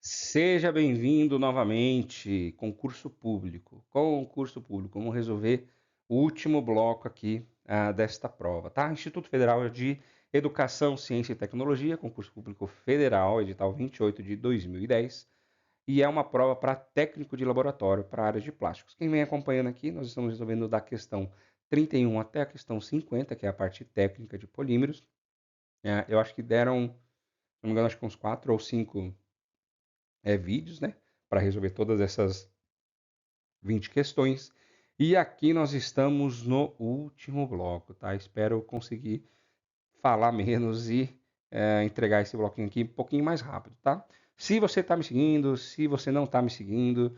Seja bem-vindo novamente, concurso público. Concurso público, vamos resolver o último bloco aqui desta prova, tá? Instituto Federal de Educação, Ciência e Tecnologia, concurso público federal, edital 28 de 2010, e é uma prova para técnico de laboratório para a área de plásticos. Quem vem acompanhando aqui, nós estamos resolvendo da questão 31 até a questão 50, que é a parte técnica de polímeros. Eu acho que deram, se não me engano, acho que uns 4 ou 5 vídeos, né, para resolver todas essas 20 questões. E aqui nós estamos no último bloco, tá? Espero conseguir falar menos e entregar esse bloquinho aqui um pouquinho mais rápido, tá? Se você está me seguindo, se você não está me seguindo,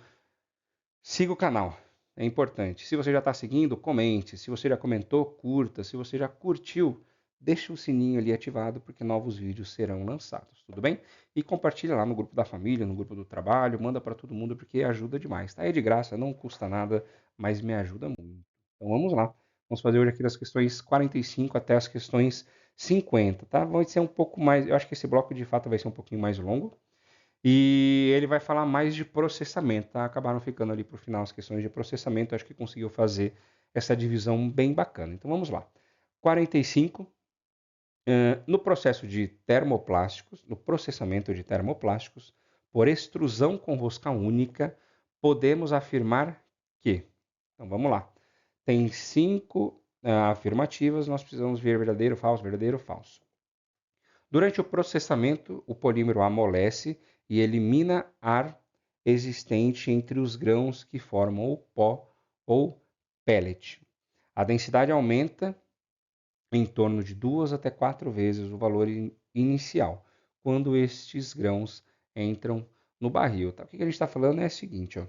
siga o canal, é importante. Se você já está seguindo, comente. Se você já comentou, curta. Se você já curtiu, deixa o sininho ali ativado, porque novos vídeos serão lançados, tudo bem? E compartilha lá no grupo da família, no grupo do trabalho, manda para todo mundo, porque ajuda demais, tá? É de graça, não custa nada, mas me ajuda muito. Então vamos lá. Vamos fazer hoje aqui das questões 45 até as questões 50, tá? Vai ser um pouco mais, eu acho que esse bloco de fato vai ser um pouquinho mais longo, e ele vai falar mais de processamento, tá? Acabaram ficando ali para o final as questões de processamento, acho que conseguiu fazer essa divisão bem bacana. Então vamos lá. 45, no processo de termoplásticos, no processamento de termoplásticos, por extrusão com rosca única, podemos afirmar que. Então vamos lá. Tem 5 afirmativas, nós precisamos ver verdadeiro, falso, verdadeiro, falso. Durante o processamento, o polímero amolece e elimina ar existente entre os grãos que formam o pó ou pellet. A densidade aumenta em torno de 2 até 4 vezes o valor inicial, quando estes grãos entram no barril. Tá? O que a gente está falando é o seguinte, ó.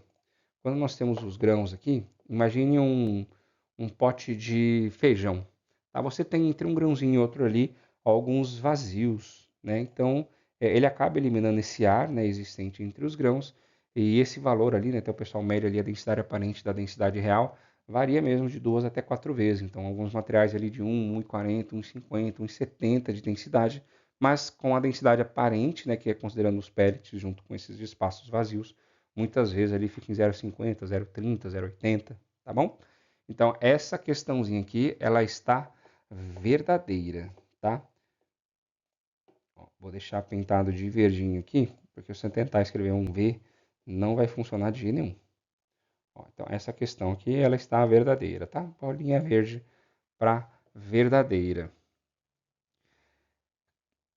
Quando nós temos os grãos aqui, imagine um pote de feijão. Tá? Você tem entre um grãozinho e outro ali alguns vazios, né? Então ele acaba eliminando esse ar, né, existente entre os grãos, e esse valor ali, né, até o pessoal mede ali a densidade aparente da densidade real, varia mesmo de 2 até 4 vezes. Então alguns materiais ali de 1,40, 1,50, 1,70 de densidade, mas com a densidade aparente, né, que é considerando os pellets junto com esses espaços vazios, muitas vezes ali fica em 0,50, 0,30, 0,80, tá bom? Então, essa questãozinha aqui, ela está verdadeira, tá? Ó, vou deixar pintado de verdinho aqui, porque se eu tentar escrever um V, não vai funcionar de jeito nenhum. Ó, então, essa questão aqui, ela está verdadeira, tá? Bolinha verde para verdadeira.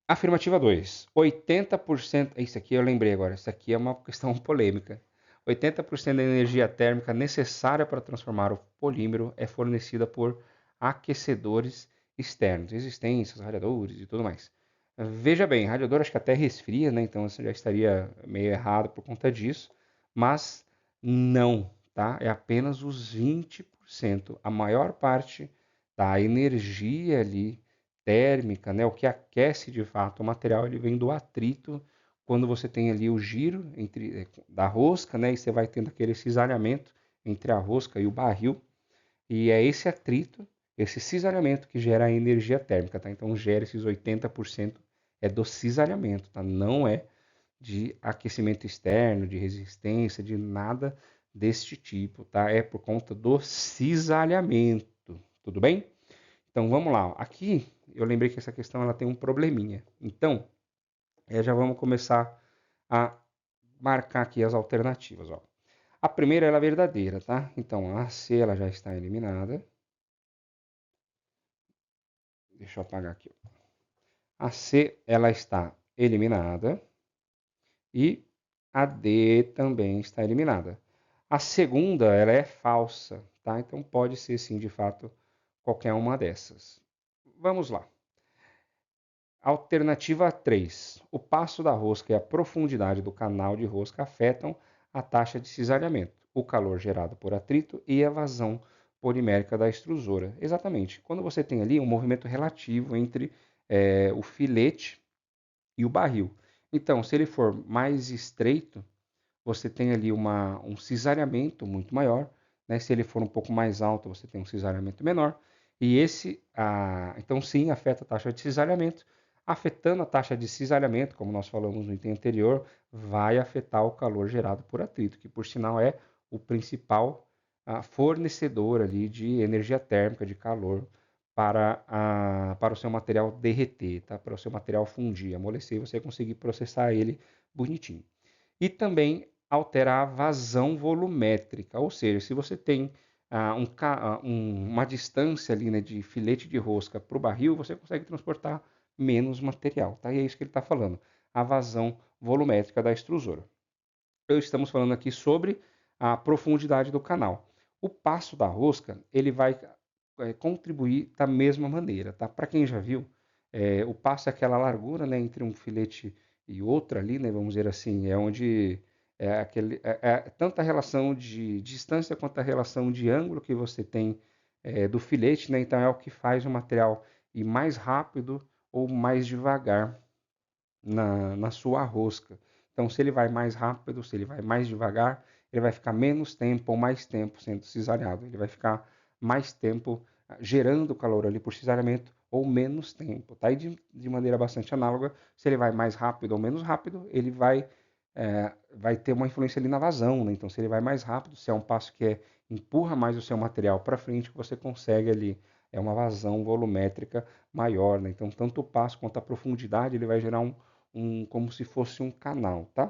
Afirmativa 2. 80%. Isso aqui eu lembrei agora. Isso aqui é uma questão polêmica. 80% da energia térmica necessária para transformar o polímero é fornecida por aquecedores externos, resistências, radiadores e tudo mais. Veja bem, radiador acho que até resfria, né? Então você já estaria meio errado por conta disso. Mas não, tá? É apenas os 20%. A maior parte da energia ali térmica, né, o que aquece de fato o material, ele vem do atrito, quando você tem ali o giro da rosca, né, e você vai tendo aquele cisalhamento entre a rosca e o barril, e é esse atrito, esse cisalhamento que gera a energia térmica, tá? Então gera esses 80% é do cisalhamento, tá? Não é de aquecimento externo, de resistência, de nada deste tipo, tá? É por conta do cisalhamento, tudo bem? Então vamos lá. Aqui eu lembrei que essa questão ela tem um probleminha. Então já vamos começar a marcar aqui as alternativas. Ó. A primeira ela é verdadeira, tá? Então a C ela já está eliminada. Deixa eu apagar aqui. A C ela está eliminada e a D também está eliminada. A segunda ela é falsa, tá? Então pode ser sim de fato qualquer uma dessas. Vamos lá. Alternativa 3. O passo da rosca e a profundidade do canal de rosca afetam a taxa de cisalhamento, o calor gerado por atrito e a vazão polimérica da extrusora. Exatamente. Quando você tem ali um movimento relativo entre o filete e o barril. Então, se ele for mais estreito, você tem ali um cisalhamento muito maior. Né? Se ele for um pouco mais alto, você tem um cisalhamento menor. E então sim, afeta a taxa de cisalhamento. afetando a taxa de cisalhamento, como nós falamos no item anterior, vai afetar o calor gerado por atrito, que por sinal é o principal fornecedor ali de energia térmica, de calor, para o seu material derreter, tá? Para o seu material fundir, amolecer, você conseguir processar ele bonitinho. E também altera a vazão volumétrica, ou seja, se você tem uma distância ali, né, de filete de rosca para o barril, você consegue transportar menos material, tá? E é isso que ele está falando, a vazão volumétrica da extrusora. Estamos falando aqui sobre a profundidade do canal. O passo da rosca, ele vai contribuir da mesma maneira, tá? Para quem já viu, o passo é aquela largura, né, entre um filete e outro ali, né, vamos dizer assim, é onde tanto a relação de distância quanto a relação de ângulo que você tem do filete, né? Então é o que faz o material ir mais rápido ou mais devagar na sua rosca. Então, se ele vai mais rápido, se ele vai mais devagar, ele vai ficar menos tempo ou mais tempo sendo cisalhado. Ele vai ficar mais tempo gerando calor ali por cisalhamento ou menos tempo. Tá? E de maneira bastante análoga, se ele vai mais rápido ou menos rápido, ele vai ter uma influência ali na vazão. Né? Então, se ele vai mais rápido, se é um passo que empurra mais o seu material para frente, você consegue ali uma vazão volumétrica maior. Né? Então, tanto o passo quanto a profundidade, ele vai gerar como se fosse um canal, tá?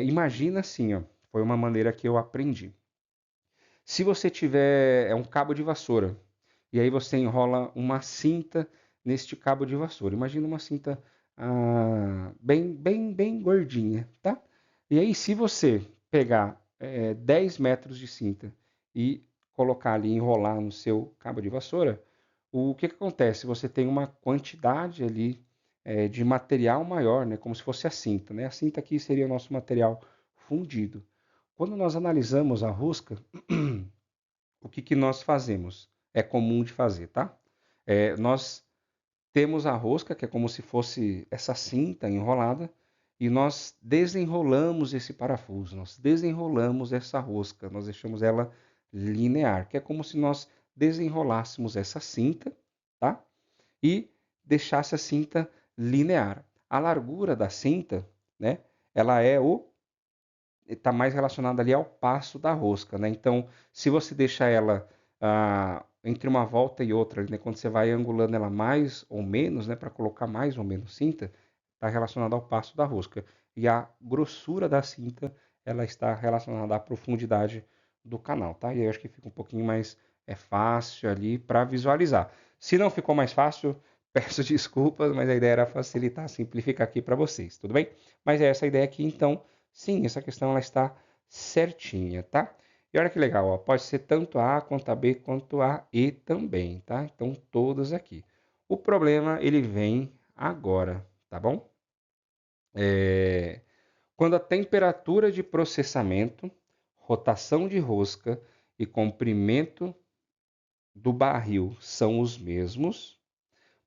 Imagina assim, ó, foi uma maneira que eu aprendi. Se você tiver um cabo de vassoura e aí você enrola uma cinta neste cabo de vassoura, imagina uma cinta bem gordinha, tá? E aí se você pegar 10 metros de cinta e colocar ali, enrolar no seu cabo de vassoura, o que acontece? Você tem uma quantidade ali de material maior, né? Como se fosse a cinta, né? A cinta aqui seria o nosso material fundido. Quando nós analisamos a rosca, o que nós fazemos? É comum de fazer, tá? Nós temos a rosca, que é como se fosse essa cinta enrolada, e nós desenrolamos esse parafuso, nós desenrolamos essa rosca, nós deixamos ela linear, que é como se nós desenrolássemos essa cinta, tá? E deixasse a cinta linear. A largura da cinta, né? Ela está mais relacionada ali ao passo da rosca, né? Então, se você deixar ela entre uma volta e outra, né, quando você vai angulando ela mais ou menos, né, para colocar mais ou menos cinta, está relacionada ao passo da rosca. E a grossura da cinta, ela está relacionada à profundidade do canal, tá? E aí eu acho que fica um pouquinho mais fácil ali para visualizar. Se não ficou mais fácil, peço desculpas, mas a ideia era facilitar, simplificar aqui para vocês, tudo bem? Mas é essa a ideia aqui, então, sim, essa questão ela está certinha, tá? E olha que legal, ó, pode ser tanto a quanto a B quanto a E também, tá? Então, todas aqui. O problema, ele vem agora, tá bom? Quando a temperatura de processamento, rotação de rosca e comprimento do barril são os mesmos,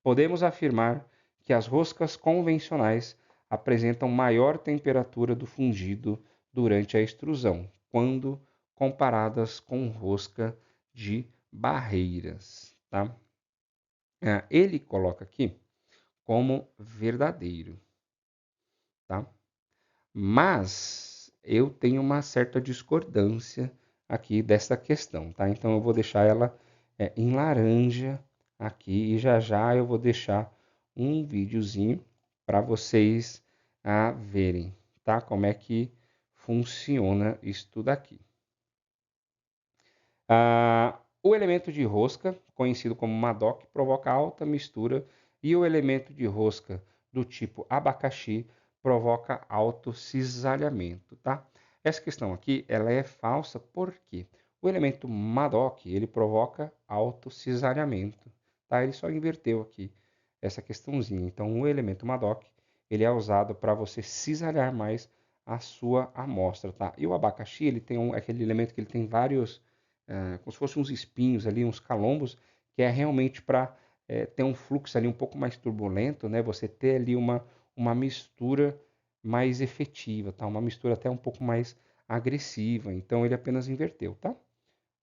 podemos afirmar que as roscas convencionais apresentam maior temperatura do fundido durante a extrusão, quando comparadas com rosca de barreiras. Tá? Ele coloca aqui como verdadeiro. Tá? Mas eu tenho uma certa discordância aqui dessa questão. Tá? Então eu vou deixar ela em laranja aqui e já eu vou deixar um videozinho para vocês verem, tá? Como é que funciona isso daqui. O elemento de rosca, conhecido como madoc, provoca alta mistura e o elemento de rosca do tipo abacaxi provoca alto cisalhamento, tá? Essa questão aqui, ela é falsa porque o elemento madoc, ele provoca alto cisalhamento, tá? Ele só inverteu aqui essa questãozinha. Então, o elemento madoc, ele é usado para você cisalhar mais a sua amostra, tá? E o abacaxi, ele tem aquele elemento que ele tem vários como se fossem uns espinhos ali, uns calombos, que é realmente para ter um fluxo ali um pouco mais turbulento, né? Você ter ali uma mistura mais efetiva, tá? Uma mistura até um pouco mais agressiva. Então ele apenas inverteu, tá?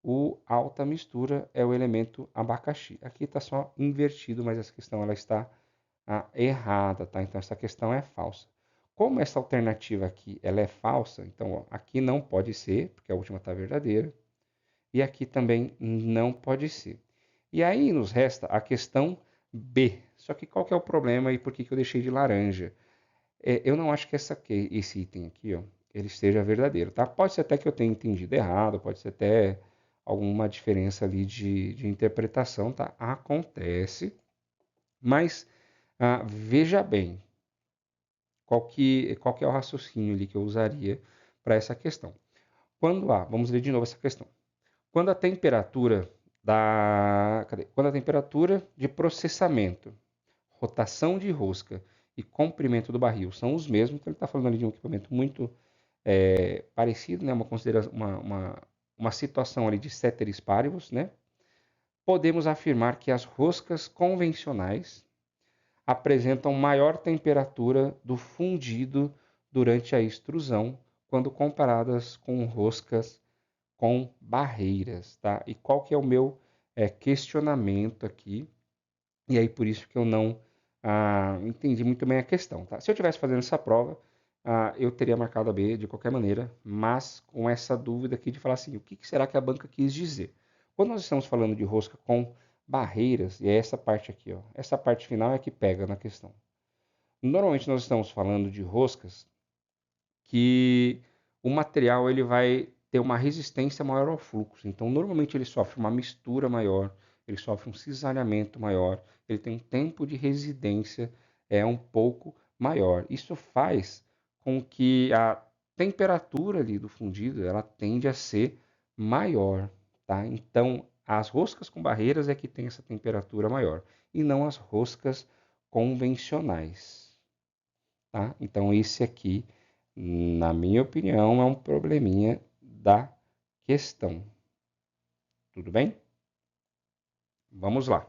O alta mistura é o elemento abacaxi. Aqui está só invertido, mas essa questão ela está errada, tá? Então essa questão é falsa. Como essa alternativa aqui ela é falsa, então ó, aqui não pode ser, porque a última está verdadeira, e aqui também não pode ser. E aí nos resta a questão B. Só que qual que é o problema e por que eu deixei de laranja? Eu não acho que esse item aqui, ó, ele esteja verdadeiro, tá? Pode ser até que eu tenha entendido errado, pode ser até alguma diferença ali de interpretação, tá? Acontece, mas veja bem, qual que é o raciocínio ali que eu usaria para essa questão. Vamos ler de novo essa questão. Quando a temperatura Quando a temperatura de processamento, rotação de rosca e comprimento do barril são os mesmos, então ele está falando ali de um equipamento muito parecido, né? Uma situação ali de ceteris paribus, né? Podemos afirmar que as roscas convencionais apresentam maior temperatura do fundido durante a extrusão quando comparadas com roscas com barreiras, tá? E qual que é o meu questionamento aqui? E aí por isso que eu não entendi muito bem a questão, tá? Se eu estivesse fazendo essa prova, eu teria marcado a B de qualquer maneira, mas com essa dúvida aqui de falar assim, o que será que a banca quis dizer? Quando nós estamos falando de rosca com barreiras, e é essa parte aqui, ó, essa parte final é que pega na questão. Normalmente nós estamos falando de roscas que o material ele vai ter uma resistência maior ao fluxo. Então, normalmente ele sofre uma mistura maior, ele sofre um cisalhamento maior, ele tem um tempo de residência um pouco maior. Isso faz com que a temperatura ali do fundido ela tende a ser maior, tá? Então, as roscas com barreiras é que tem essa temperatura maior e não as roscas convencionais, tá? Então, esse aqui, na minha opinião, é um probleminha da questão. Tudo bem? Vamos lá.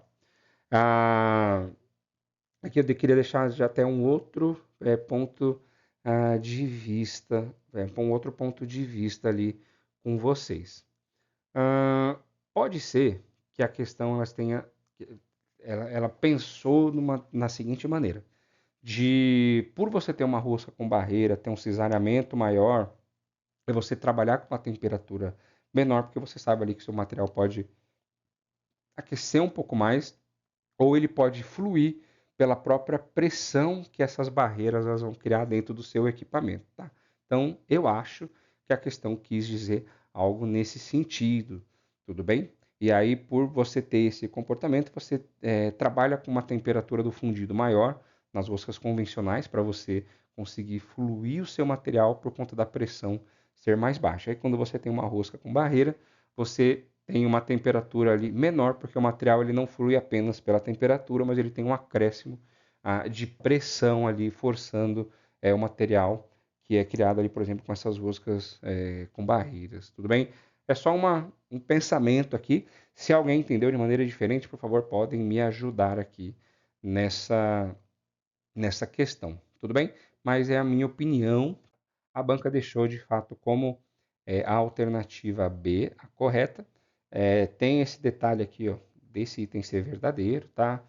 Aqui eu queria deixar já até um outro ponto de vista, um outro ponto de vista ali com vocês. Pode ser que a questão ela pensou na seguinte maneira: por você ter uma rosca com barreira, ter um cisalhamento maior, é você trabalhar com uma temperatura menor, porque você sabe ali que seu material pode aquecer um pouco mais, ou ele pode fluir pela própria pressão que essas barreiras elas vão criar dentro do seu equipamento, tá? Então, eu acho que a questão quis dizer algo nesse sentido, tudo bem? E aí, por você ter esse comportamento, você trabalha com uma temperatura do fundido maior nas roscas convencionais para você conseguir fluir o seu material por conta da pressão ser mais baixa. Aí, quando você tem uma rosca com barreira, você tem uma temperatura ali menor, porque o material ele não flui apenas pela temperatura, mas ele tem um acréscimo de pressão ali, forçando o material que é criado ali, por exemplo, com essas roscas com barreiras. Tudo bem? É só um pensamento aqui. Se alguém entendeu de maneira diferente, por favor, podem me ajudar aqui nessa questão. Tudo bem? Mas é a minha opinião. A banca deixou de fato como a alternativa B, a correta. Tem esse detalhe aqui, ó, desse item ser verdadeiro, tá?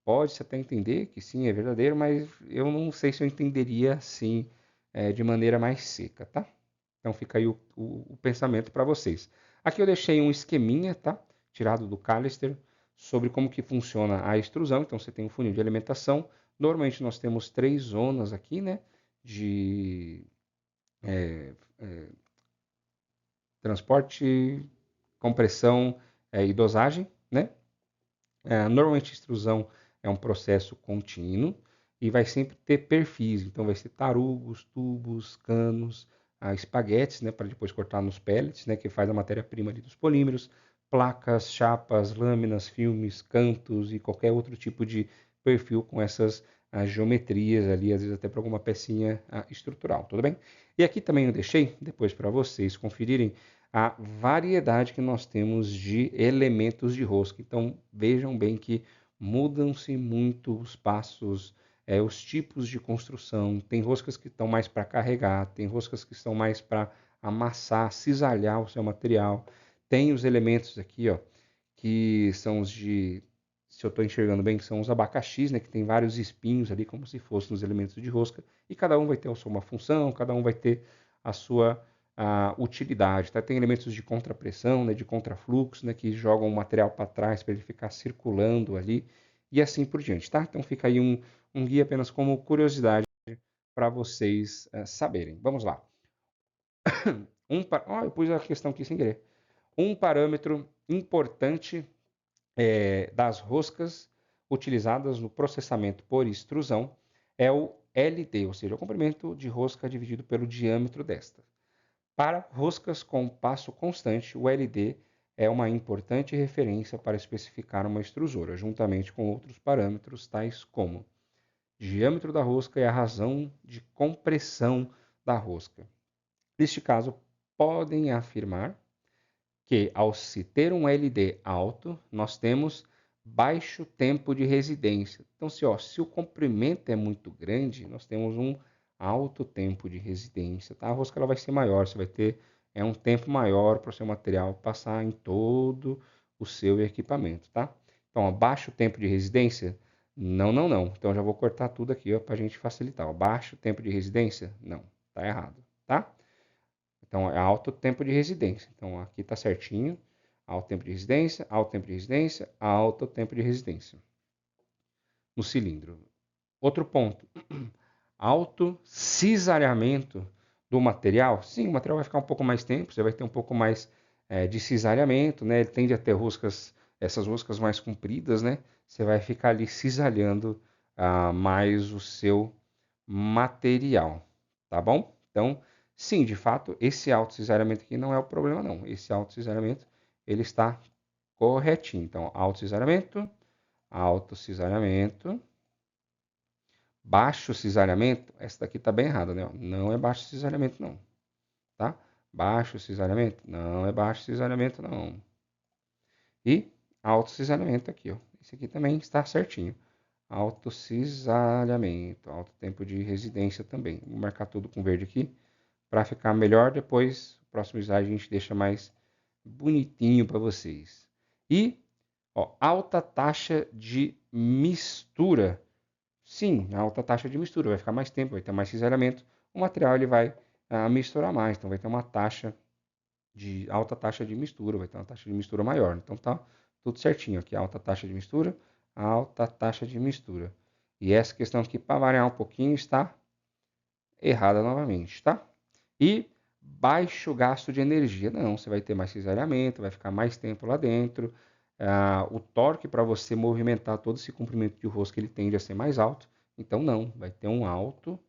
Pode-se até entender que sim, é verdadeiro, mas eu não sei se eu entenderia assim de maneira mais seca, tá? Então fica aí o pensamento para vocês. Aqui eu deixei um esqueminha, tá? Tirado do Callister, sobre como que funciona a extrusão. Então você tem um funil de alimentação. Normalmente nós temos 3 zonas aqui, né? De transporte, compressão e dosagem, né? Normalmente a extrusão é um processo contínuo e vai sempre ter perfis, então vai ser tarugos, tubos, canos, espaguetes, né, para depois cortar nos pellets, né, que faz a matéria-prima dos polímeros, placas, chapas, lâminas, filmes, cantos e qualquer outro tipo de perfil com essas geometrias ali, às vezes até para alguma pecinha estrutural, tudo bem? E aqui também eu deixei, depois para vocês conferirem, a variedade que nós temos de elementos de rosca. Então, vejam bem que mudam-se muito os passos, os tipos de construção. Tem roscas que estão mais para carregar, tem roscas que estão mais para amassar, cisalhar o seu material. Tem os elementos aqui, ó, que são os de se eu estou enxergando bem, são os abacaxis, né, que tem vários espinhos ali, como se fossem os elementos de rosca, e cada um vai ter a sua uma função, cada um vai ter a sua utilidade. Tá? Tem elementos de contrapressão, né, de contrafluxo, né, que jogam o material para trás para ele ficar circulando ali, e assim por diante. Tá? Então fica aí um guia apenas como curiosidade para vocês saberem. Vamos lá. Eu pus a questão aqui sem querer. Um parâmetro importante das roscas utilizadas no processamento por extrusão é o LD, ou seja, o comprimento de rosca dividido pelo diâmetro desta. Para roscas com passo constante, o LD é uma importante referência para especificar uma extrusora, juntamente com outros parâmetros tais como diâmetro da rosca e a razão de compressão da rosca. Neste caso, podem afirmar que, ao se ter um LD alto, nós temos baixo tempo de residência. Então, se o comprimento é muito grande, nós temos um alto tempo de residência. Tá? A rosca ela vai ser maior, você vai ter um tempo maior para o seu material passar em todo o seu equipamento. Tá? Então, baixo tempo de residência? Não, não, não. Então, eu já vou cortar tudo aqui para a gente facilitar. Baixo tempo de residência? Não, está errado. Tá? Então, é alto tempo de residência. Então, aqui está certinho. Alto tempo de residência, alto tempo de residência, alto tempo de residência. No cilindro. Outro ponto. Alto cisareamento do material. Sim, o material vai ficar um pouco mais tempo, você vai ter um pouco mais de cisareamento, né? Ele tende a ter essas roscas mais compridas, né? Você vai ficar ali cisalhando mais o seu material, tá bom? Então, sim, de fato, esse autocisareamento aqui não é o problema, não. Esse autocisareamento, ele está corretinho. Então, autocisareamento, baixo cisareamento, essa daqui está bem errada, né? Não é baixo cisareamento, não. Tá? Baixo cisareamento, não é baixo cisareamento, não. E alto cisareamento aqui, ó. Esse aqui também está certinho. Alto cisalhamento, alto tempo de residência também. Vou marcar tudo com verde aqui para ficar melhor. Depois, no próximo slide, a gente deixa mais bonitinho para vocês. E alta taxa de mistura. Sim, alta taxa de mistura. Vai ficar mais tempo, vai ter mais cisalhamento. O material ele vai misturar mais. Então, vai ter uma alta taxa de mistura. Vai ter uma taxa de mistura maior. Então, tá tudo certinho aqui. Alta taxa de mistura, alta taxa de mistura. E essa questão aqui, para variar um pouquinho, está errada novamente, tá? E baixo gasto de energia. Não, você vai ter mais cisalhamento, vai ficar mais tempo lá dentro. O torque para você movimentar todo esse comprimento de rosca ele tende a ser mais alto. Então, não, vai ter um alto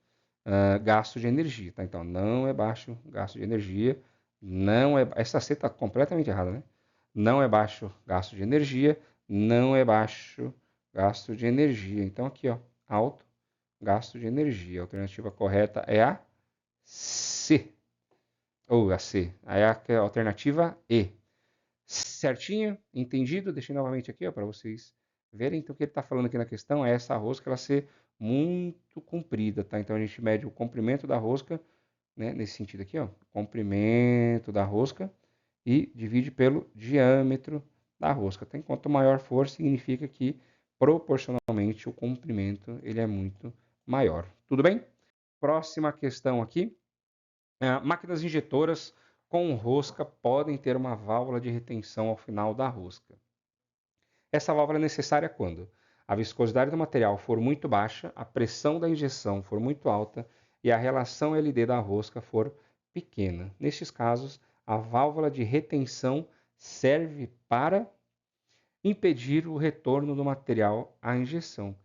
gasto de energia. Tá? Então, não é baixo gasto de energia. Não é. Essa C está completamente errada, né? Não é baixo gasto de energia. Não é baixo gasto de energia. Então, aqui, ó, alto gasto de energia. A alternativa correta é a C. Ou a C. Aí a alternativa E. Certinho? Entendido? Deixei novamente aqui para vocês verem. Então, o que ele está falando aqui na questão é essa rosca ela ser muito comprida, tá? Então, a gente mede o comprimento da rosca, né? Nesse sentido aqui, ó. Comprimento da rosca e divide pelo diâmetro da rosca. Então, quanto maior for, significa que proporcionalmente o comprimento ele é muito maior. Tudo bem? Próxima questão aqui. Máquinas injetoras com rosca podem ter uma válvula de retenção ao final da rosca. Essa válvula é necessária quando a viscosidade do material for muito baixa, a pressão da injeção for muito alta e a relação LD da rosca for pequena. Nestes casos, a válvula de retenção serve para impedir o retorno do material à injeção.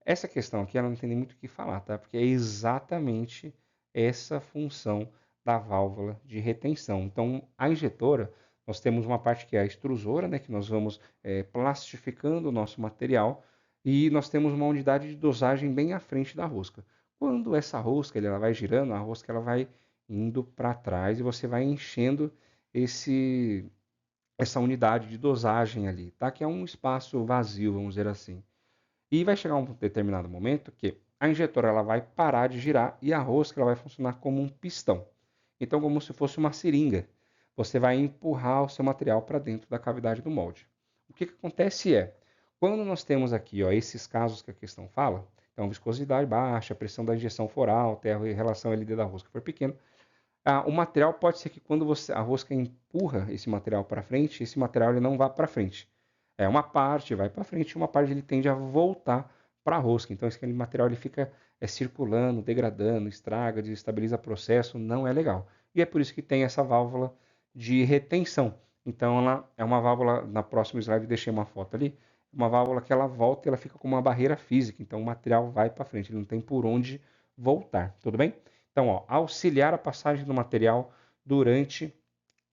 Essa questão aqui ela não tem nem muito o que falar, tá? Porque é exatamente essa função da válvula de retenção. Então, a injetora, nós temos uma parte que é a extrusora, né? Que nós vamos plastificando o nosso material e nós temos uma unidade de dosagem bem à frente da rosca. Quando essa rosca ela vai girando, a rosca ela vai indo para trás e você vai enchendo essa unidade de dosagem ali, tá? Que é um espaço vazio, vamos dizer assim. E vai chegar um determinado momento que a injetora ela vai parar de girar e a rosca ela vai funcionar como um pistão. Então, como se fosse uma seringa. Você vai empurrar o seu material para dentro da cavidade do molde. O que acontece é, Quando nós temos aqui, ó, esses casos que a questão fala, então viscosidade baixa, pressão da injeção for alta, a relação LD da rosca for pequena, o material pode ser que quando a rosca empurra esse material para frente, esse material ele não vá para frente. Uma parte vai para frente e uma parte ele tende a voltar para a rosca. Então aquele material ele fica circulando, degradando, estraga, desestabiliza o processo, não é legal. E é por isso que tem essa válvula de retenção. Então ela é uma válvula, na próxima slide deixei uma foto ali, uma válvula que ela volta e ela fica como uma barreira física. Então o material vai para frente, ele não tem por onde voltar, tudo bem? Então, ó, auxiliar a passagem do material durante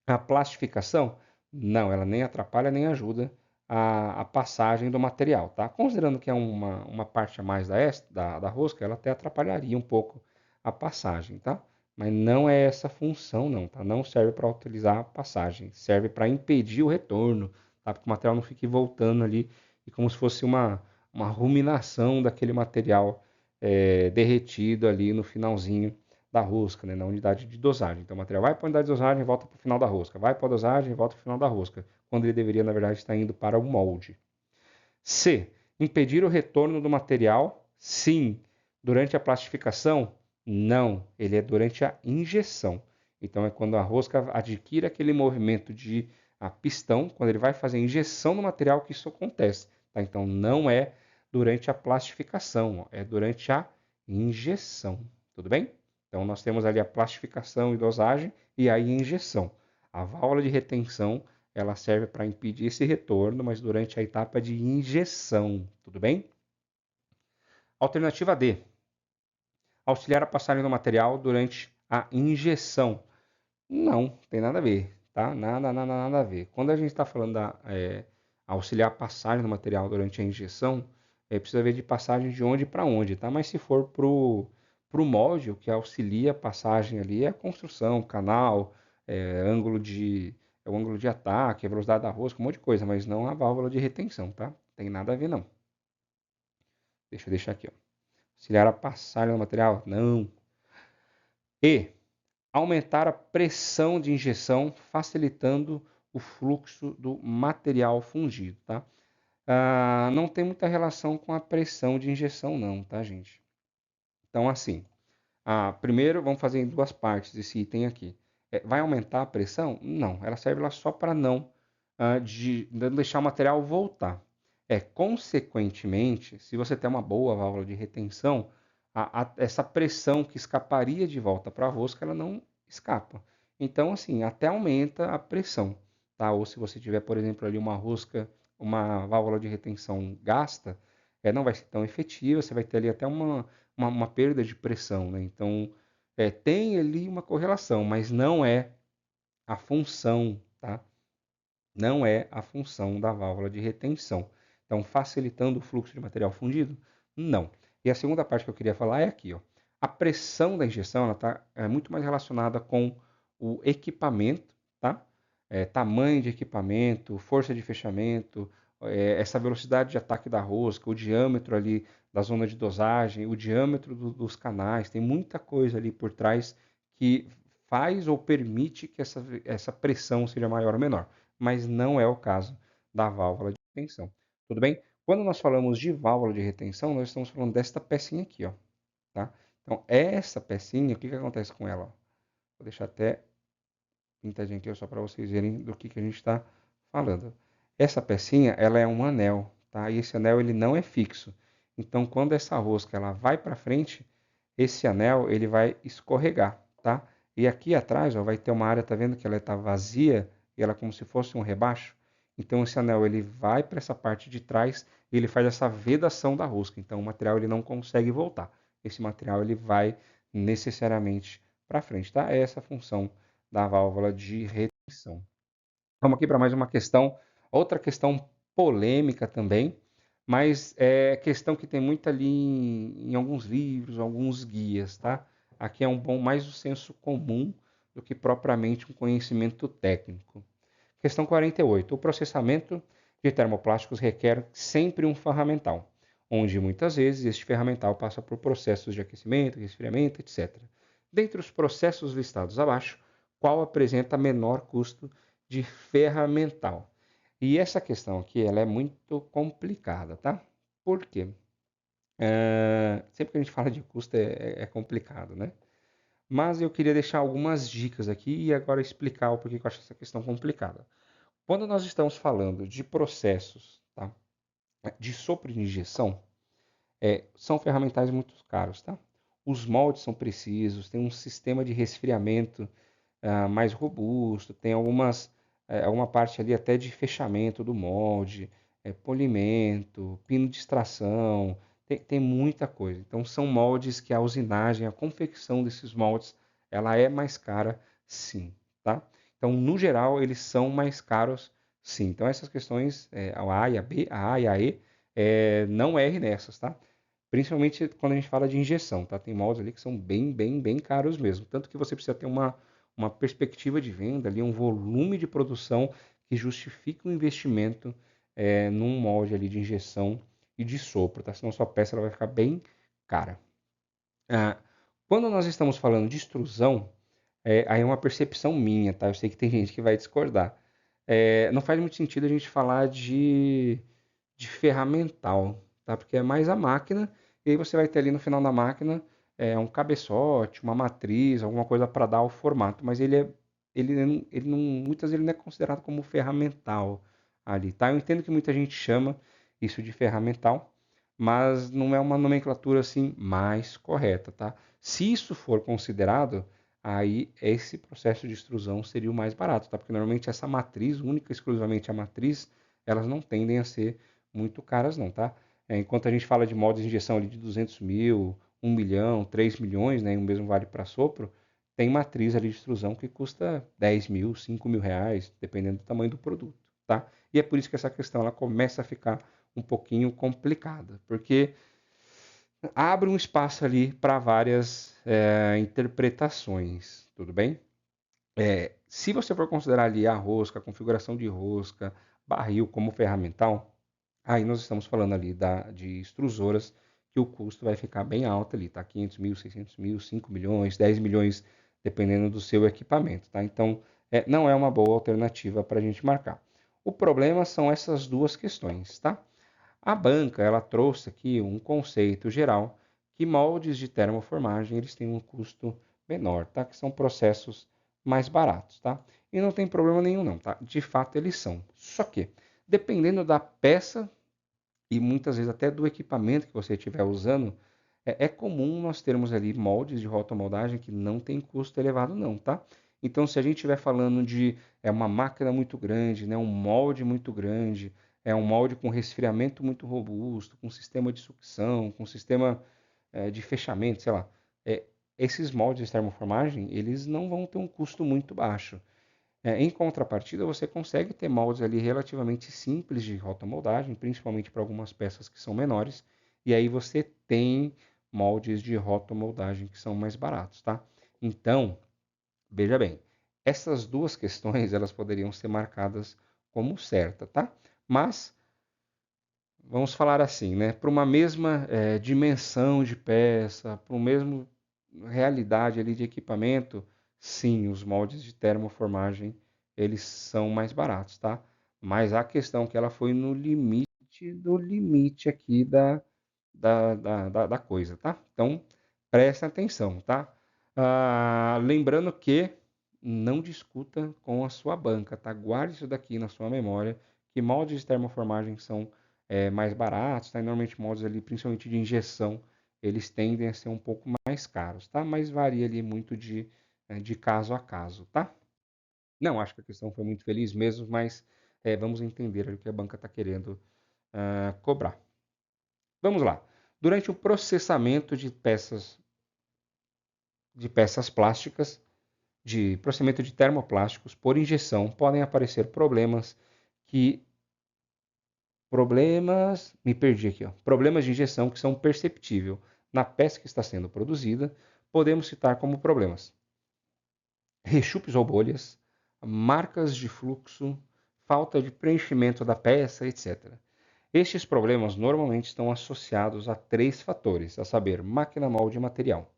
a plastificação? Não, ela nem atrapalha nem ajuda a passagem do material, tá? Considerando que é uma parte a mais da rosca, ela até atrapalharia um pouco a passagem, tá? Mas não é essa função, não, tá? Não serve para utilizar a passagem, serve para impedir o retorno, tá? Porque o material não fique voltando ali e como se fosse uma ruminação daquele material derretido ali no finalzinho da rosca, né, na unidade de dosagem. Então o material vai para a unidade de dosagem e volta para o final da rosca. Vai para a dosagem e volta para o final da rosca, quando ele deveria, na verdade, estar indo para o molde. C. Impedir o retorno do material? Sim. Durante a plastificação? Não. Ele é durante a injeção. Então é quando a rosca adquire aquele movimento de pistão, quando ele vai fazer a injeção no material que isso acontece. Tá? Então não é durante a plastificação, é durante a injeção. Tudo bem? Então nós temos ali a plastificação e dosagem e aí a injeção. A válvula de retenção ela serve para impedir esse retorno, mas durante a etapa de injeção, tudo bem? Alternativa D. Auxiliar a passagem do material durante a injeção. Não, tem nada a ver, tá? Nada a ver. Quando a gente está falando da auxiliar a passagem do material durante a injeção, precisa ver de passagem de onde para onde, tá? Mas se for pro molde, o que auxilia a passagem ali é a construção, canal, ângulo o ângulo de ataque, a velocidade da rosca, um monte de coisa, mas não a válvula de retenção, tá? Tem nada a ver, não. Deixa eu deixar aqui, ó. Auxiliar a passagem do material? Não. E aumentar a pressão de injeção, facilitando o fluxo do material fundido, tá? Não tem muita relação com a pressão de injeção, não, tá, gente? Então, assim, primeiro vamos fazer em duas partes esse item aqui. Vai aumentar a pressão? Não, ela serve lá só para não deixar o material voltar. Consequentemente, se você tem uma boa válvula de retenção, essa pressão que escaparia de volta para a rosca, ela não escapa. Então, assim, até aumenta a pressão, tá? Ou se você tiver, por exemplo, ali uma rosca, uma válvula de retenção gasta, não vai ser tão efetiva, você vai ter ali até uma perda de pressão, né? Então, tem ali uma correlação, mas não é a função, tá? Não é a função da válvula de retenção. Então, facilitando o fluxo de material fundido? Não. E a segunda parte que eu queria falar é aqui, ó. A pressão da injeção está muito mais relacionada com o equipamento, tá? Tamanho de equipamento, força de fechamento, essa velocidade de ataque da rosca, o diâmetro ali da zona de dosagem, o diâmetro dos canais, tem muita coisa ali por trás que faz ou permite que essa pressão seja maior ou menor, mas não é o caso da válvula de retenção. Tudo bem? Quando nós falamos de válvula de retenção, nós estamos falando desta pecinha aqui, ó, tá? Então, essa pecinha, o que acontece com ela? Ó? Vou deixar até pintadinho aqui só para vocês verem do que a gente está falando. Essa pecinha, ela é um anel, tá? E esse anel, ele não é fixo. Então, quando essa rosca ela vai para frente, esse anel, ele vai escorregar, tá? E aqui atrás, ó, vai ter uma área, tá vendo que ela está vazia e ela é como se fosse um rebaixo? Então, esse anel, ele vai para essa parte de trás e ele faz essa vedação da rosca. Então, o material, ele não consegue voltar. Esse material, ele vai necessariamente para frente, tá? É essa a função da válvula de retenção. Vamos aqui para mais uma questão, outra questão polêmica também, mas é questão que tem muito ali em alguns livros, alguns guias, tá? Aqui é mais o senso comum do que propriamente um conhecimento técnico. Questão 48. O processamento de termoplásticos requer sempre um ferramental, onde muitas vezes este ferramental passa por processos de aquecimento, resfriamento, etc. Dentre os processos listados abaixo, qual apresenta menor custo de ferramental? E essa questão aqui, ela é muito complicada, tá? Por quê? Sempre que a gente fala de custo é complicado, né? Mas eu queria deixar algumas dicas aqui e agora explicar o porquê que eu acho essa questão complicada. Quando nós estamos falando de processos, tá? De sopro de injeção, são ferramentais muito caros, tá? Os moldes são precisos, tem um sistema de resfriamento mais robusto, tem alguma parte ali até de fechamento do molde, polimento, pino de extração, tem muita coisa. Então são moldes que a usinagem, a confecção desses moldes, ela é mais cara, sim, tá? Então, no geral, eles são mais caros, sim. Então, essas questões, a A e a B, a A e a E, não erre nessas, tá? Principalmente quando a gente fala de injeção, tá? Tem moldes ali que são bem, bem, bem caros mesmo. Tanto que você precisa ter uma perspectiva de venda ali, um volume de produção que justifique o investimento num molde ali de injeção e de sopro, tá? Senão sua peça ela vai ficar bem cara. Ah, quando nós estamos falando de extrusão, aí é uma percepção minha, tá? Eu sei que tem gente que vai discordar. Não faz muito sentido a gente falar de ferramental, tá? Porque é mais a máquina, e aí você vai ter ali no final da máquina um cabeçote, uma matriz, alguma coisa para dar o formato, mas ele não, muitas vezes ele não é considerado como ferramental ali, tá? Eu entendo que muita gente chama isso de ferramental, mas não é uma nomenclatura assim mais correta, tá? Se isso for considerado, aí esse processo de extrusão seria o mais barato, tá? Porque normalmente essa matriz, única e exclusivamente a matriz, elas não tendem a ser muito caras não, tá? Enquanto a gente fala de moldes de injeção ali de 200 mil, 1 milhão, 3 milhões, né? E o mesmo vale para sopro, tem matriz ali de extrusão que custa 10 mil, 5 mil reais, dependendo do tamanho do produto, tá? E é por isso que essa questão ela começa a ficar um pouquinho complicada, porque abre um espaço ali para várias interpretações, tudo bem? Se você for considerar ali a rosca, a configuração de rosca, barril como ferramental, aí nós estamos falando ali de extrusoras que o custo vai ficar bem alto ali, tá? 500 mil, 600 mil, 5 milhões, 10 milhões, dependendo do seu equipamento, tá? Então, não é uma boa alternativa para a gente marcar. O problema são essas duas questões, tá? A banca, ela trouxe aqui um conceito geral que moldes de termoformagem, eles têm um custo menor, tá? Que são processos mais baratos, tá? E não tem problema nenhum não, tá? De fato eles são. Só que, dependendo da peça e muitas vezes até do equipamento que você estiver usando, é comum nós termos ali moldes de rotomoldagem que não tem custo elevado não, tá? Então, se a gente estiver falando de uma máquina muito grande, né, um molde muito grande, um molde com resfriamento muito robusto, com sistema de sucção, com sistema de fechamento, sei lá, esses moldes de termoformagem, eles não vão ter um custo muito baixo. Em contrapartida, você consegue ter moldes ali relativamente simples de rotomoldagem, principalmente para algumas peças que são menores, e aí você tem moldes de rotomoldagem que são mais baratos, tá? Então, veja bem, essas duas questões elas poderiam ser marcadas como certa, tá? Mas vamos falar assim, né? Para uma mesma dimensão de peça, para uma mesma realidade ali de equipamento, sim, os moldes de termoformagem eles são mais baratos, tá? Mas a questão é que ela foi no limite do limite aqui da coisa, tá? Então, presta atenção, tá? Lembrando que não discuta com a sua banca, tá? Guarde isso daqui na sua memória, que moldes de termoformagem são mais baratos, tá? E normalmente moldes ali, principalmente de injeção, eles tendem a ser um pouco mais caros, tá? Mas varia ali muito de caso a caso, tá? Não acho que a questão foi muito feliz mesmo, mas vamos entender o que a banca está querendo cobrar. Vamos lá. Durante o processamento de peças plásticas, de processamento de termoplásticos por injeção, podem aparecer me perdi aqui, ó. Problemas de injeção que são perceptíveis na peça que está sendo produzida. Podemos citar como problemas rechupes ou bolhas, marcas de fluxo, falta de preenchimento da peça, etc. Estes problemas normalmente estão associados a três fatores, a saber, máquina, molde e material.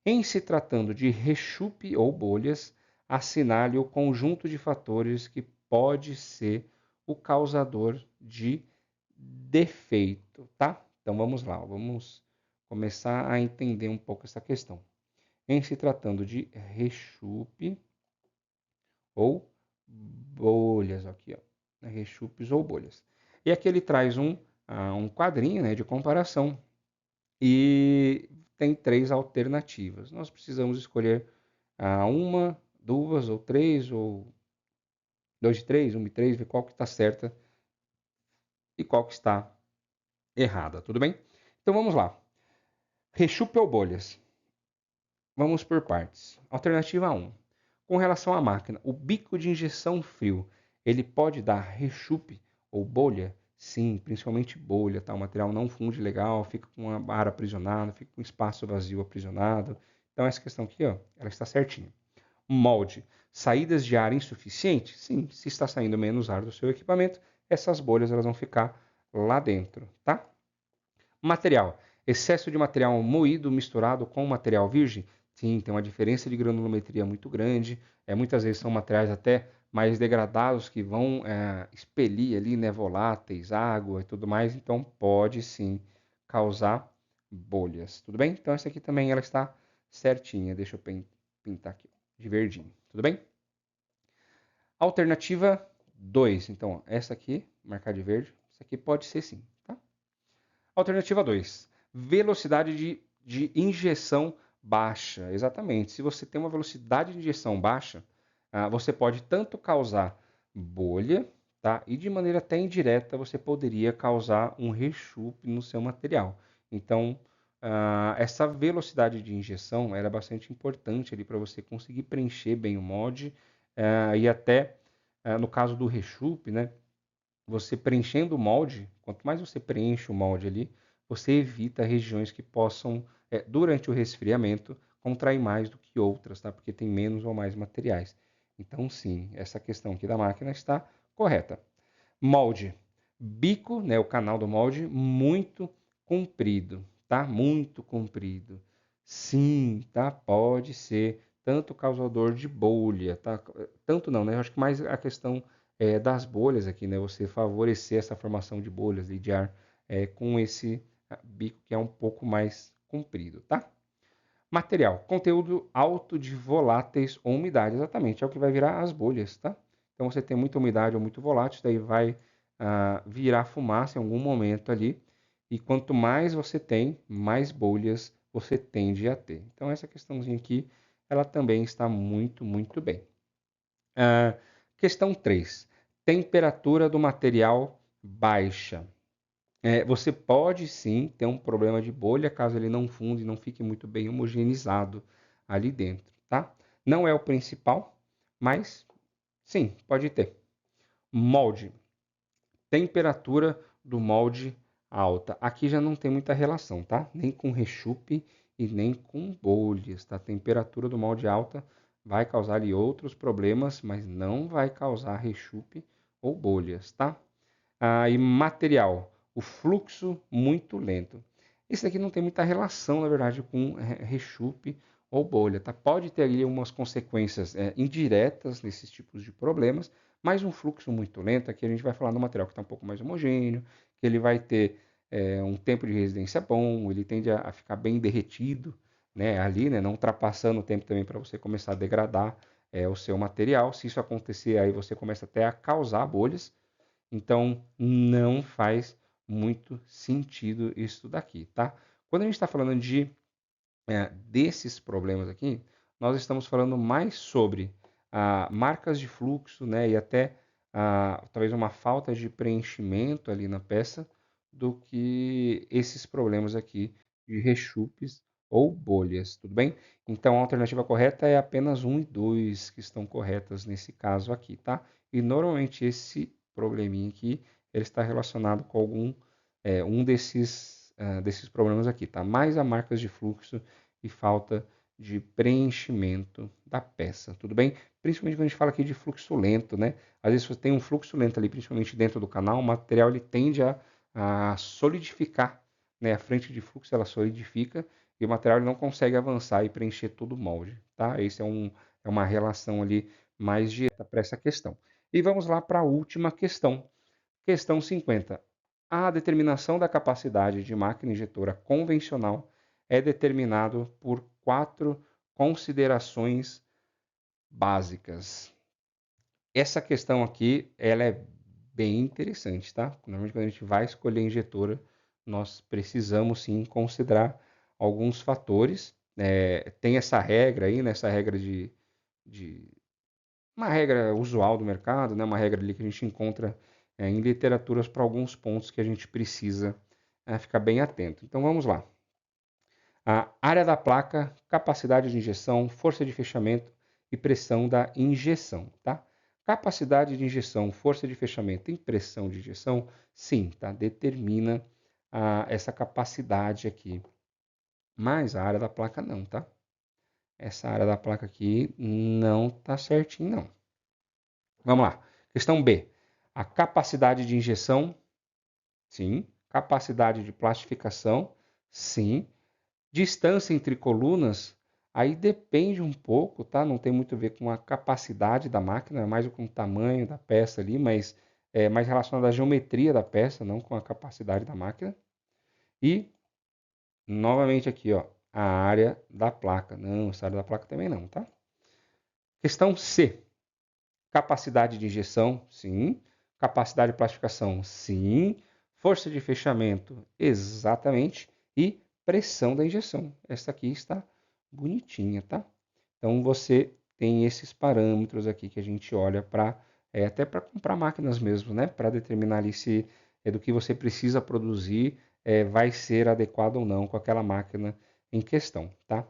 Em se tratando de rechupe ou bolhas, assinale o conjunto de fatores que pode ser o causador de defeito, tá? Então vamos lá, vamos começar a entender um pouco essa questão. Em se tratando de rechupe ou bolhas, aqui, ó, rechupes ou bolhas. E aqui ele traz um quadrinho, né, de comparação e tem 3 alternativas. Nós precisamos escolher uma, duas ou três, ou 2 de 3, 1 de 3, ver qual que está certa e qual que está errada, tudo bem? Então vamos lá. Rechupe ou bolhas? Vamos por partes. Alternativa 1. Com relação à máquina, o bico de injeção frio, ele pode dar rechupe ou bolha? Sim, principalmente bolha, tá? O material não funde legal, fica com a ar aprisionado, fica com espaço vazio aprisionado. Então essa questão aqui, ó, ela está certinha. Molde, saídas de ar insuficiente? Sim, se está saindo menos ar do seu equipamento, essas bolhas elas vão ficar lá dentro, tá? Material, excesso de material moído misturado com material virgem? Sim, tem uma diferença de granulometria muito grande. Muitas vezes são materiais até mais degradados que vão expelir ali, né, voláteis, água e tudo mais. Então pode sim causar bolhas. Tudo bem? Então essa aqui também ela está certinha. Deixa eu pintar aqui de verdinho. Tudo bem? Alternativa 2. Então, ó, essa aqui, marcar de verde, essa aqui pode ser sim, tá? Alternativa 2. Velocidade de injeção baixa. Exatamente. Se você tem uma velocidade de injeção baixa, você pode tanto causar bolha, tá? E de maneira até indireta, você poderia causar um rechupe no seu material. Então, essa velocidade de injeção era bastante importante ali para você conseguir preencher bem o molde e até no caso do rechupe, né? Você preenchendo o molde, quanto mais você preenche o molde ali, você evita regiões que possam, durante o resfriamento, contrair mais do que outras, tá? Porque tem menos ou mais materiais. Então, sim, essa questão aqui da máquina está correta. Molde. Bico, né, o canal do molde, muito comprido, tá? Muito comprido. Sim, tá? Pode ser tanto causador de bolha, tá? Tanto não, né? Eu acho que mais a questão das bolhas aqui, né? Você favorecer essa formação de bolhas de ar com esse bico que é um pouco mais comprido, tá? Material, conteúdo alto de voláteis ou umidade, exatamente, é o que vai virar as bolhas, tá? Então você tem muita umidade ou muito volátil, daí vai virar fumaça em algum momento ali, e quanto mais você tem, mais bolhas você tende a ter. Então essa questãozinha aqui, ela também está muito, muito bem. Questão 3. Temperatura do material baixa. Você pode sim ter um problema de bolha caso ele não funde e não fique muito bem homogeneizado ali dentro, tá? Não é o principal, mas sim, pode ter. Molde. Temperatura do molde alta. Aqui já não tem muita relação, tá? Nem com rechupe e nem com bolhas, tá? A temperatura do molde alta vai causar ali outros problemas, mas não vai causar rechupe ou bolhas, tá? E material, o fluxo muito lento. Isso aqui não tem muita relação, na verdade, com rechupe ou bolha, tá? Pode ter ali umas consequências indiretas nesses tipos de problemas, mas um fluxo muito lento, aqui a gente vai falar no material que está um pouco mais homogêneo, que ele vai ter um tempo de residência bom, ele tende a ficar bem derretido, né, ali, né, não ultrapassando o tempo também para você começar a degradar o seu material. Se isso acontecer, aí você começa até a causar bolhas, então, não faz muito sentido isso daqui, tá? Quando a gente está falando desses problemas aqui, nós estamos falando mais sobre marcas de fluxo, né? E até talvez uma falta de preenchimento ali na peça do que esses problemas aqui de rechupes ou bolhas, tudo bem? Então, a alternativa correta é apenas 1 e 2 que estão corretas nesse caso aqui, tá? E normalmente esse probleminha aqui, ele está relacionado com um desses problemas aqui, tá? Mais a marcas de fluxo e falta de preenchimento da peça, tudo bem? Principalmente quando a gente fala aqui de fluxo lento, né? Às vezes você tem um fluxo lento ali, principalmente dentro do canal, o material ele tende a solidificar, né? A frente de fluxo ela solidifica e o material ele não consegue avançar e preencher todo o molde, tá? Esse é uma relação ali mais direta para essa questão. E vamos lá para a última questão. Questão 50. A determinação da capacidade de máquina injetora convencional é determinado por 4 considerações básicas. Essa questão aqui, ela é bem interessante, tá? Normalmente quando a gente vai escolher a injetora, nós precisamos sim considerar alguns fatores. Tem essa regra aí, né? Essa regra de uma regra usual do mercado, né? Uma regra ali que a gente encontra em literaturas para alguns pontos que a gente precisa ficar bem atento. Então vamos lá. A área da placa, capacidade de injeção, força de fechamento e pressão da injeção, tá? Capacidade de injeção, força de fechamento e pressão de injeção, sim, tá? Determina essa capacidade aqui. Mas a área da placa não, tá? Essa área da placa aqui não tá certinho, não. Vamos lá. Questão B. A capacidade de injeção, sim. Capacidade de plastificação, sim. Distância entre colunas, aí depende um pouco, tá? Não tem muito a ver com a capacidade da máquina, é mais com o tamanho da peça ali, mas é mais relacionado à geometria da peça, não com a capacidade da máquina. E, novamente aqui, ó, a área da placa. Não, essa área da placa também não, tá? Questão C. Capacidade de injeção, sim. Capacidade de plastificação, sim. Força de fechamento, exatamente. E pressão da injeção. Essa aqui está bonitinha, tá? Então você tem esses parâmetros aqui que a gente olha para até para comprar máquinas mesmo, né? Para determinar ali se do que você precisa produzir vai ser adequado ou não com aquela máquina em questão, tá?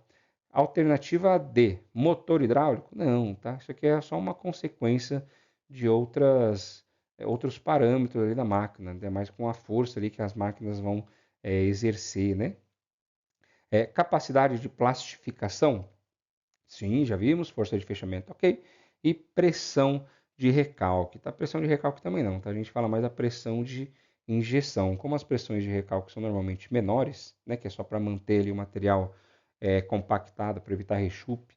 Alternativa D, motor hidráulico? Não, tá? Isso aqui é só uma consequência de outros parâmetros ali da máquina, ainda mais com a força ali que as máquinas vão exercer, né? Capacidade de plastificação? Sim, já vimos, força de fechamento, ok. E pressão de recalque, tá? Pressão de recalque também não, tá? A gente fala mais da pressão de injeção. Como as pressões de recalque são normalmente menores, né? Que é só para manter ali o material compactado, para evitar rechupe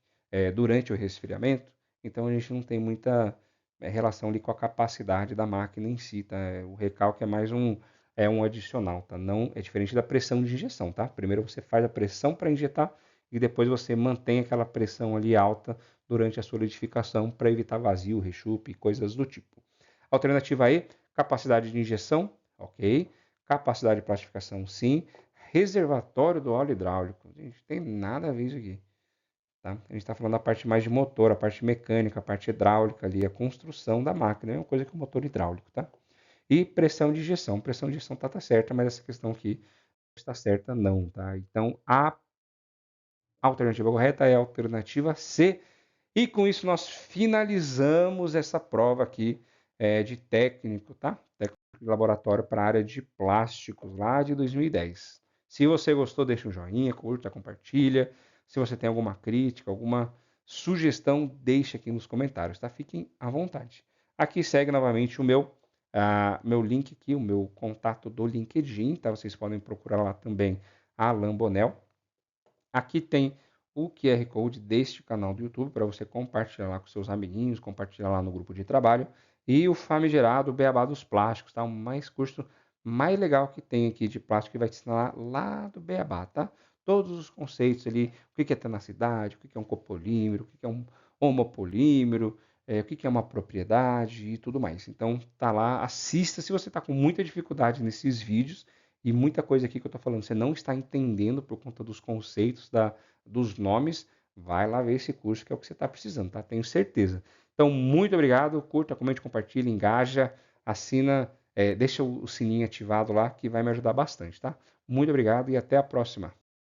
durante o resfriamento, então a gente não tem muita relação ali com a capacidade da máquina em si, tá? O recalque é mais um adicional, tá? Não é diferente da pressão de injeção, tá? Primeiro você faz a pressão para injetar e depois você mantém aquela pressão ali alta durante a solidificação para evitar vazio, rechupe, coisas do tipo. Alternativa E, capacidade de injeção, ok. Capacidade de plastificação, sim. Reservatório do óleo hidráulico. Gente, tem nada a ver isso aqui. Tá? A gente está falando da parte mais de motor, a parte mecânica, a parte hidráulica ali, a construção da máquina. É uma coisa que o motor hidráulico, tá? E pressão de injeção. Pressão de injeção tá certa, mas essa questão aqui está certa não, tá? Então, a alternativa correta é a alternativa C. E com isso nós finalizamos essa prova aqui de técnico, tá? Técnico de laboratório para a área de plásticos lá de 2010. Se você gostou, deixa um joinha, curta, compartilha. Se você tem alguma crítica, alguma sugestão, deixa aqui nos comentários, tá? Fiquem à vontade. Aqui segue novamente o meu link aqui, o meu contato do LinkedIn, tá? Vocês podem procurar lá também a Alain Bonel. Aqui tem o QR Code deste canal do YouTube para você compartilhar lá com seus amiguinhos, compartilhar lá no grupo de trabalho. E o famigerado Beabá dos Plásticos, tá? O curso mais legal que tem aqui de plástico que vai te ensinar lá do Beabá, tá? Todos os conceitos ali, o que é tenacidade, o que é um copolímero, o que é um homopolímero, o que é uma propriedade e tudo mais. Então tá lá, assista se você está com muita dificuldade nesses vídeos e muita coisa aqui que eu estou falando, você não está entendendo por conta dos conceitos, dos nomes, vai lá ver esse curso que é o que você está precisando, tá? Tenho certeza. Então, muito obrigado, curta, comente, compartilha, engaja, assina, deixa o sininho ativado lá que vai me ajudar bastante, tá? Muito obrigado e até a próxima.